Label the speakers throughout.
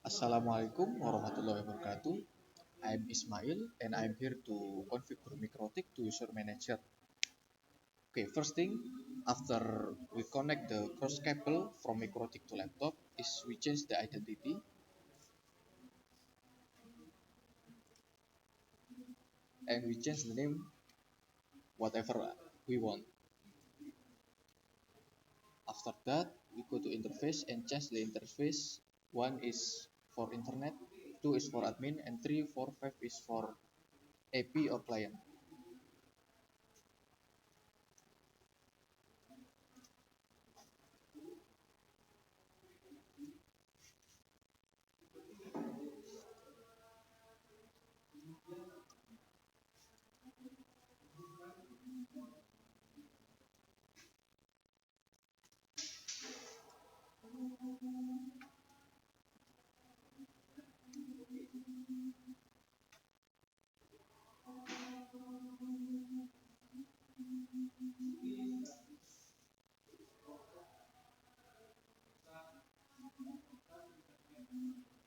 Speaker 1: Assalamualaikum warahmatullahi wabarakatuh. I'm Ismail and I'm here to configure Mikrotik to user manager. Okay, first thing after we connect the cross cable from Mikrotik to laptop is we change the identity and we change the name whatever we want. After that, we go to interface and change the interface. One is for internet, two is for admin, and three, four, five is for AP or client.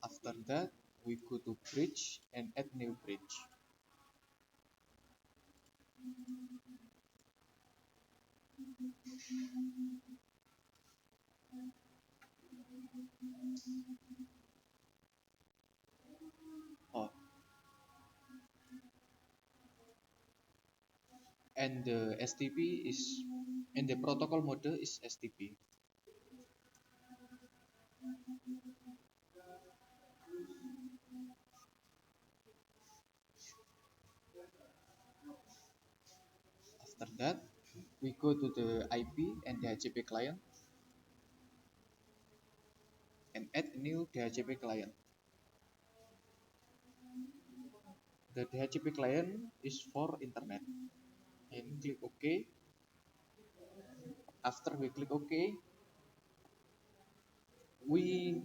Speaker 1: After that, we go to bridge and add new bridge. Oh, and the STP is and the protocol model is STP. After that, we go to the IP and DHCP client and add a new DHCP client. The DHCP client is for internet. And click OK. After we click OK, we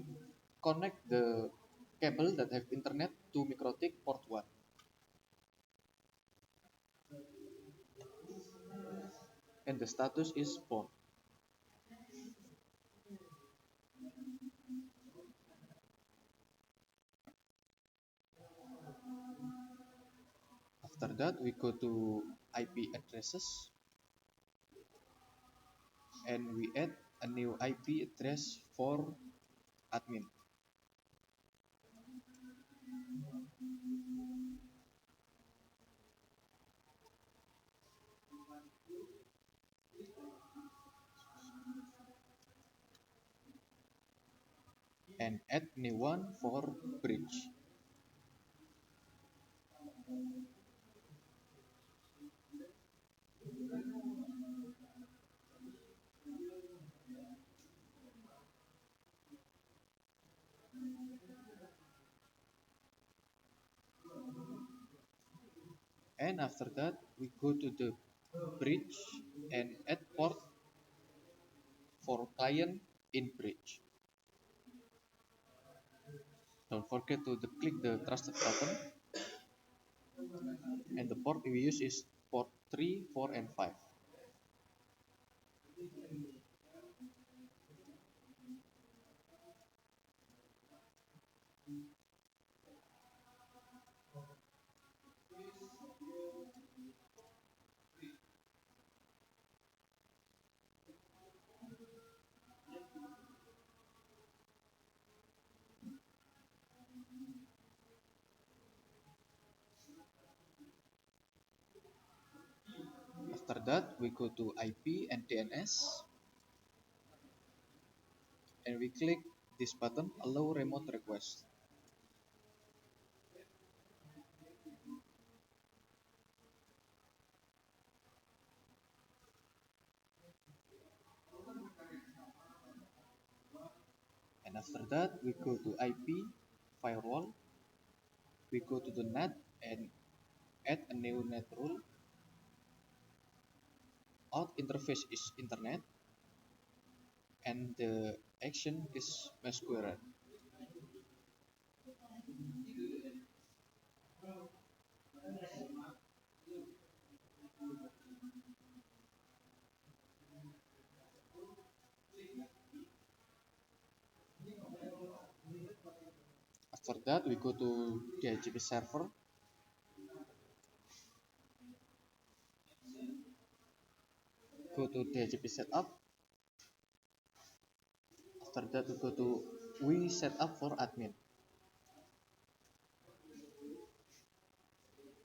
Speaker 1: connect the cable that have internet to Mikrotik port 1. And the status is port. After that, we go to IP addresses and we add a new IP address for admin. And add new one for bridge. And after that, we go to the bridge and add port for client in bridge. Don't forget to click the trusted button. And the port we use is port 3, 4, and 5. After that, we go to IP and DNS and we click this button, allow remote request. And after that, we go to IP firewall. We go to the net and add a new net rule. Out interface is internet and the action is MySQL. After that, we go to DHCP server. Go to DHCP setup. After that, we go to we set up for admin.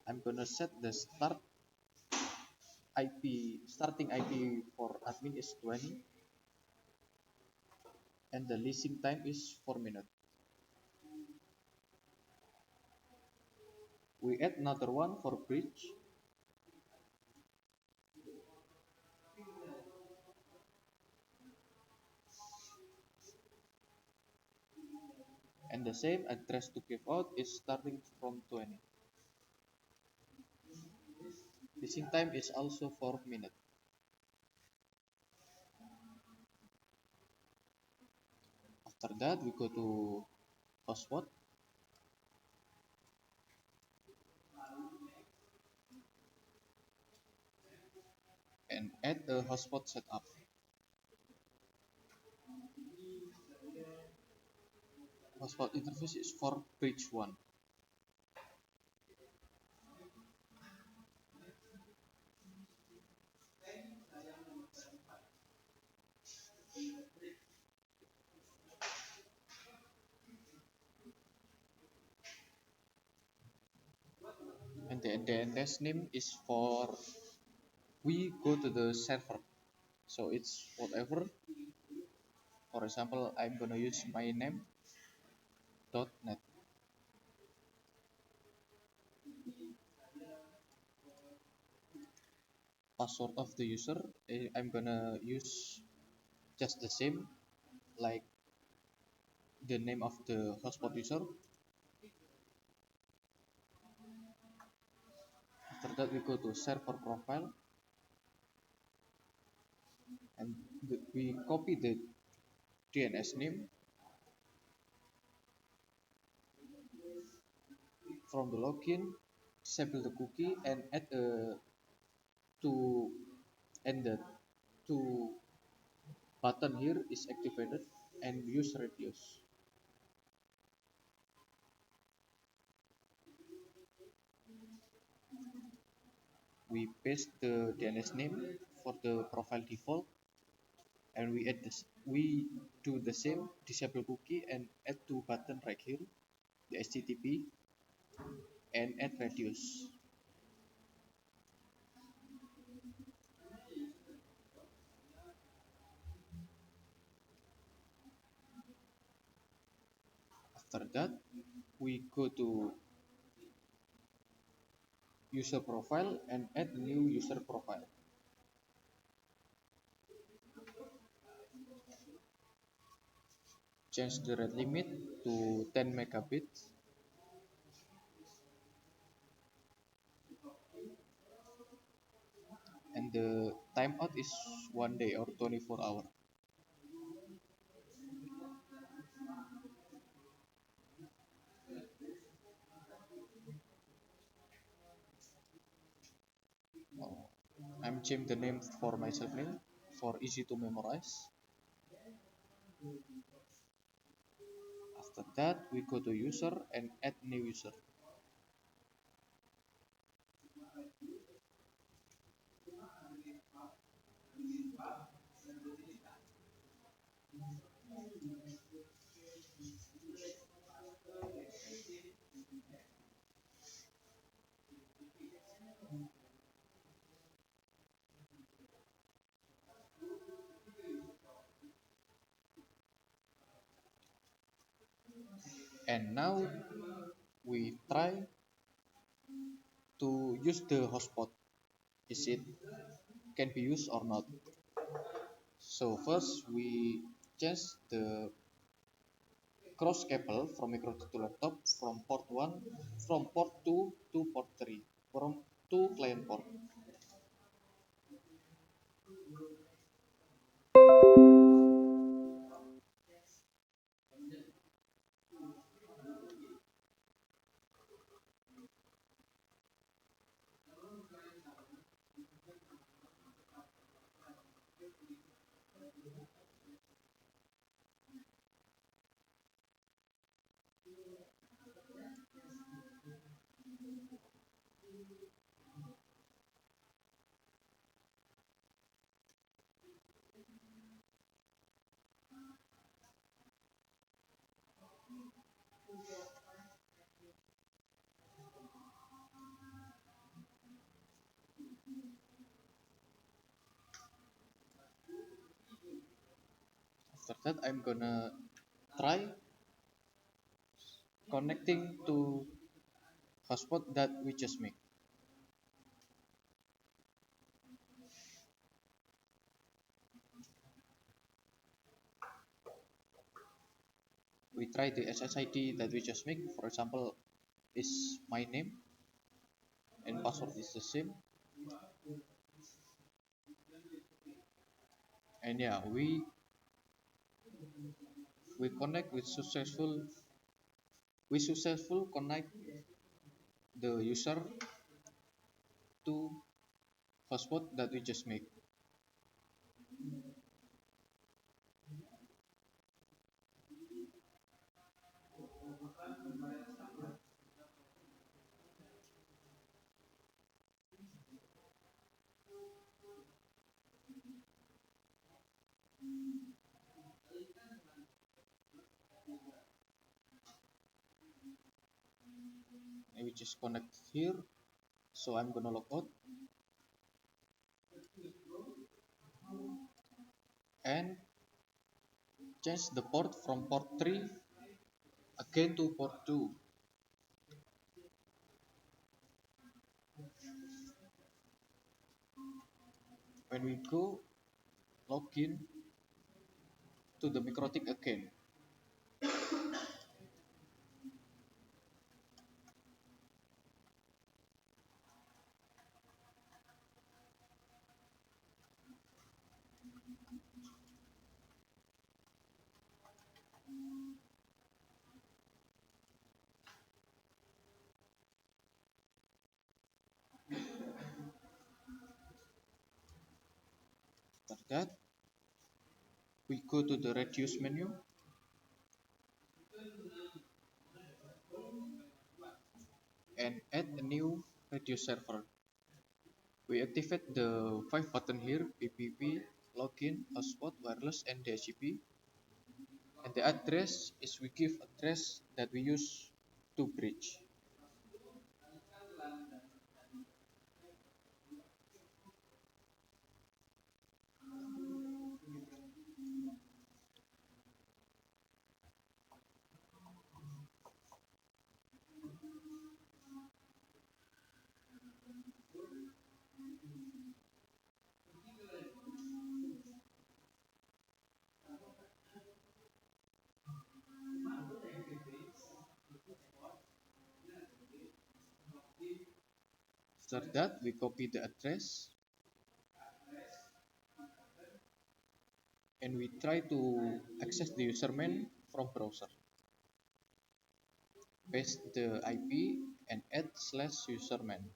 Speaker 1: I'm gonna set the starting IP for admin is 20, and the leasing time is 4 minutes. We add another one for bridge, and the same address to give out is starting from 20. Leasing time is also 4 minutes. After that, we go to hotspot and add a hotspot setup. Hotspot interface is for bridge 1. And the DNS name is for we go to the server. So it's whatever. For example, I'm gonna use my name .net. Password of the user, I'm gonna use just the same like the name of the hotspot user. After that, we go to server profile and we copy the DNS name from the login, disable the cookie, and add a to and the to button here is activated and use radius. We paste the DNS name for the profile default, and we do the same, disable cookie and add two button right here, the HTTP and add radius. After that, we go to user profile and add new user profile. Change the rate limit to 10 megabits. And the timeout is 1 day or 24 hours. I'm changing the name for myself name for easy to memorize. After that, we go to user and add new user. And now we try to use the hotspot. Is it can be used or not? So first we change the cross cable from micro to laptop from port 1 from port 2 to port 3 from 2 client port. After that, I'm gonna try connecting to hotspot that we just make. We try the SSID that we just make. For example, is my name and password is the same. And yeah, we connect with successful connect the user to hotspot that we just make. And we just connect here. So I'm gonna log out and change the port from port 3 again to port 2. When we go login to the Mikrotik again, after that we go to the reduce menu and add a new reduce server. We activate the 5 button here: PPP, login, hotspot, wireless, and DHCP. And the address is we give address that we use to bridge. After that, we copy the address and we try to access the username from browser. Paste the IP and add /username.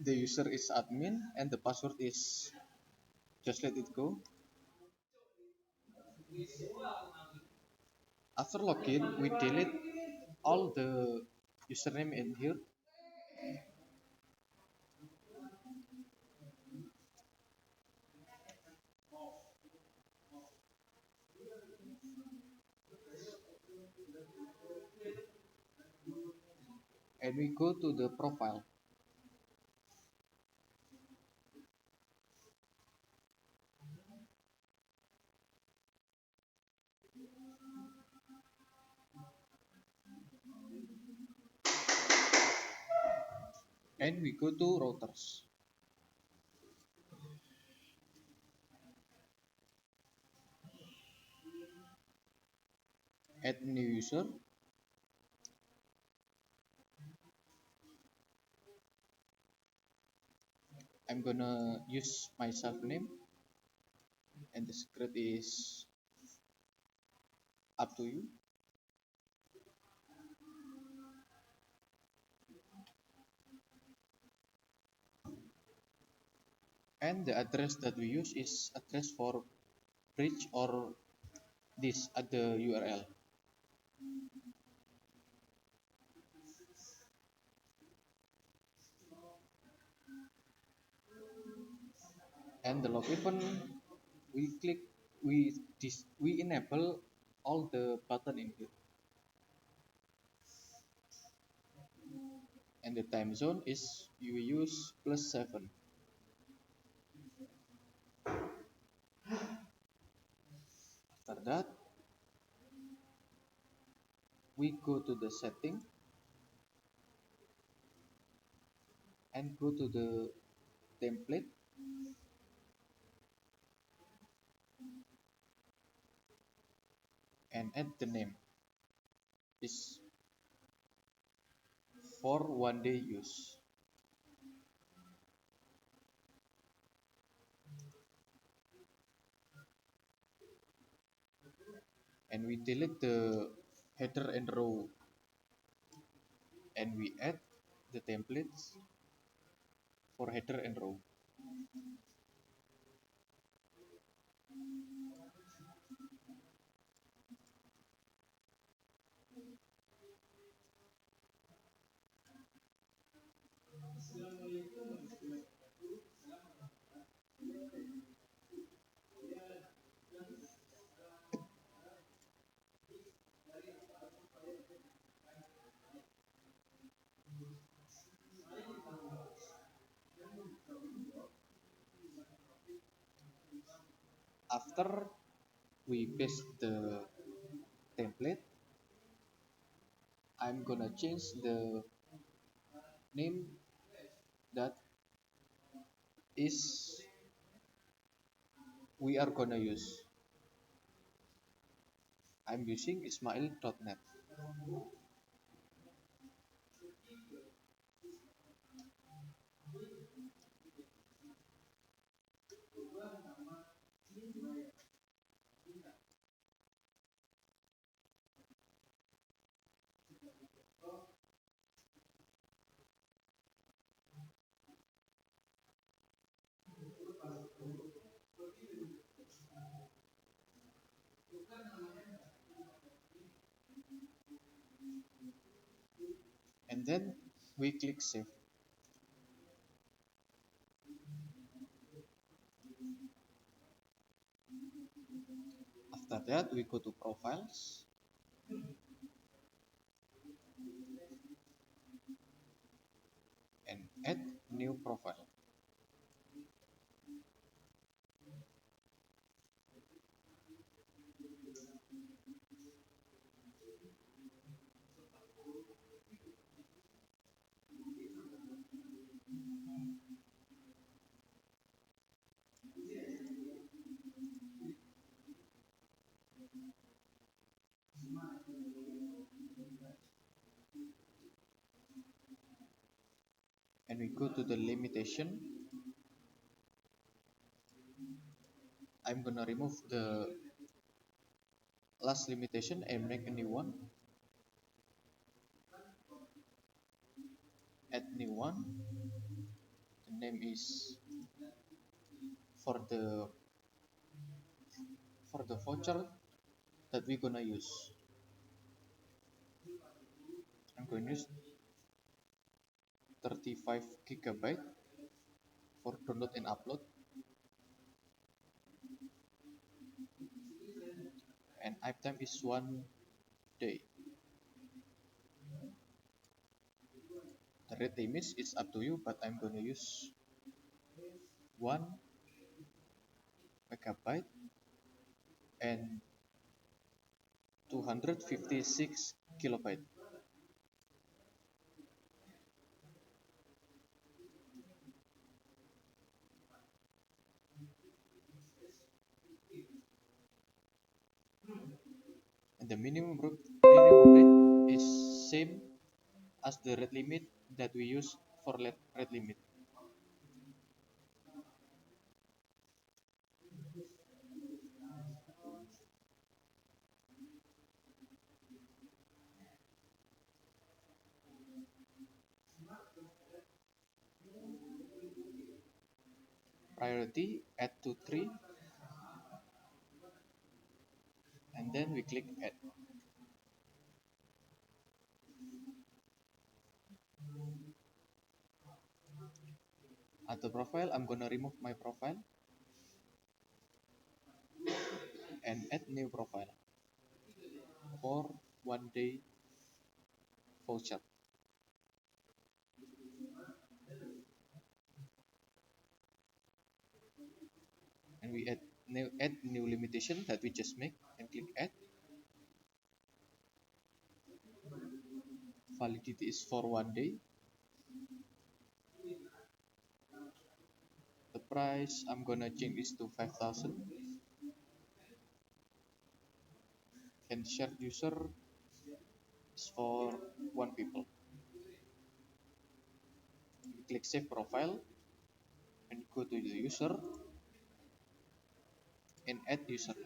Speaker 1: The user is admin and the password is just let it go. After login, we delete all the username in here and we go to the profile. and we go to routers. Add new user. I'm gonna use my self name, and the secret is up to you. And the address that we use is address for bridge or this at the URL. And the login button, we click, we enable all the button in here. And the time zone is you use +7. After that, we go to the setting and go to the template and add the name is for 1 day use. And we delete the header and row, and we add the templates for header and row. After we paste the template, I'm gonna change the name that is we are gonna use. I'm using ismail.net. And then we click save. After that, we go to profiles and add new profile. And we go to the limitation. I'm gonna remove the last limitation and make a new one. Add new one. The name is for the voucher that we're gonna use. I'm going to use 35 GB for download and upload, and uptime is 1 day. The rate limit is up to you, but I'm gonna use 1 MB and 256 KB. and the minimum rate is same as the rate limit that we use for rate limit. Priority add to tree, and then we click add. At the profile, I'm gonna remove my profile and add new profile for 1 day voucher. And we add new limitation that we just make and click add. Validity is for 1 day. The price I'm gonna change this to 5,000, and shared user is for one people. Click save profile and go to the user and add user.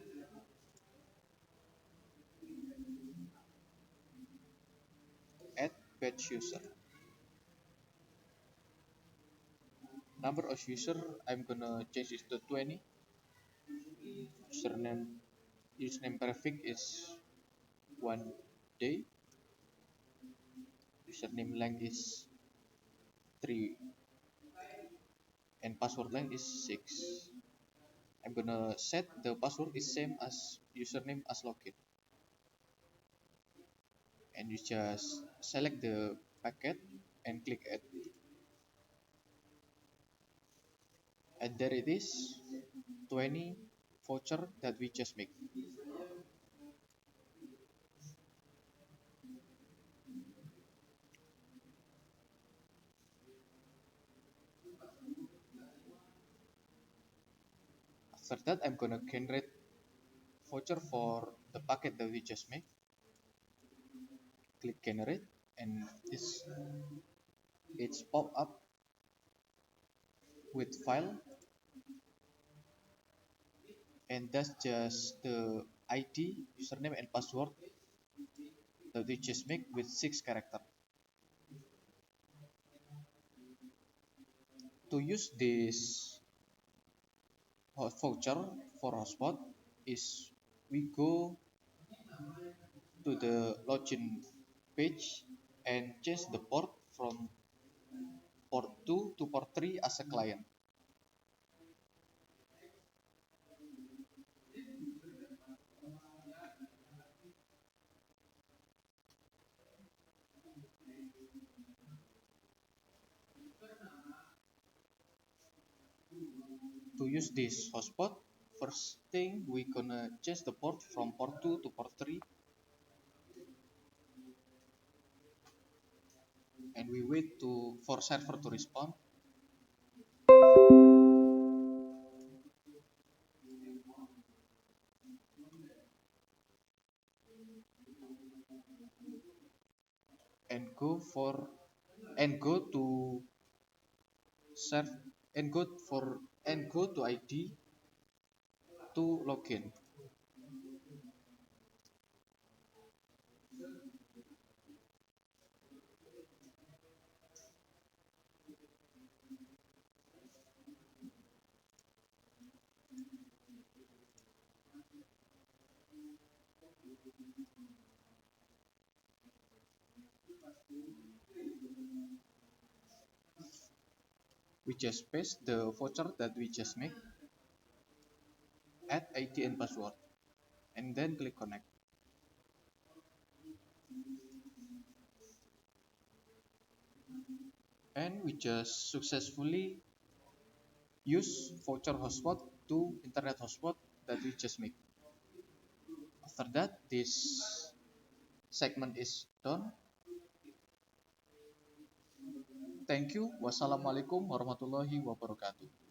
Speaker 1: Add batch user. Number of user I'm gonna change it to 20. Username prefix is 1 day. Username length is 3 and password length is 6. I'm gonna set the password is same as username as login, and you just select the packet and click add, and there it is, 20 voucher that we just make. After that, I'm gonna generate voucher for the packet that we just make. Click generate, and it's pop up with file, and that's just the ID, username, and password that we just make with 6 character. To use this voucher for hotspot is we go to the login page and change the port from port 2 to port 3 as a client. To use this hotspot, first thing we gonna change the port from port 2 to port 3, and we wait for server to respond. and go for and go to serve and go to ID to login. We just paste the voucher that we just make, add ID and password, and then click connect. And we just successfully use voucher hotspot to internet hotspot that we just make. After that, this segment is done. Thank you. Wassalamualaikum warahmatullahi wabarakatuh.